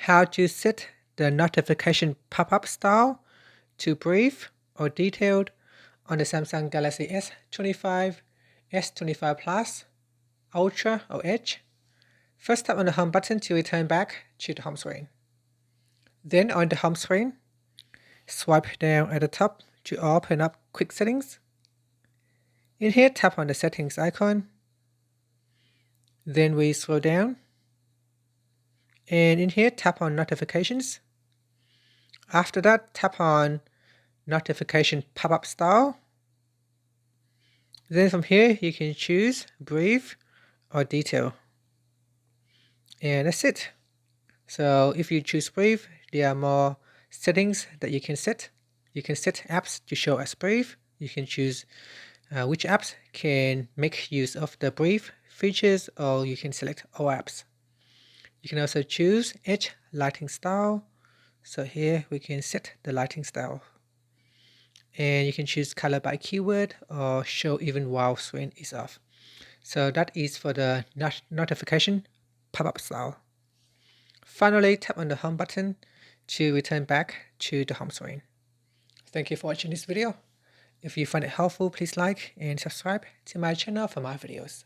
how to set the notification pop-up style to brief or detailed on the Samsung Galaxy S25, S25 Plus, Ultra or Edge. First, tap on the home button to return back to the home screen. Then on the home screen, swipe down at the top to open up quick settings. In here, tap on the settings icon. Then we scroll down. And in here, tap on notifications. After that, tap on notification pop-up style. Then from here, you can choose brief or detail. And that's it. So if you choose brief, there are more settings that you can set. You can set apps to show as brief. You can choose which apps can make use of the brief features, or you can select all apps. You can also choose edge lighting style. So here we can set the lighting style. And you can choose color by keyword or show even while screen is off. So that is for the notification pop-up style. Finally, tap on the home button to return back to the home screen. Thank you for watching this video. If you find it helpful, please like and subscribe to my channel for more videos.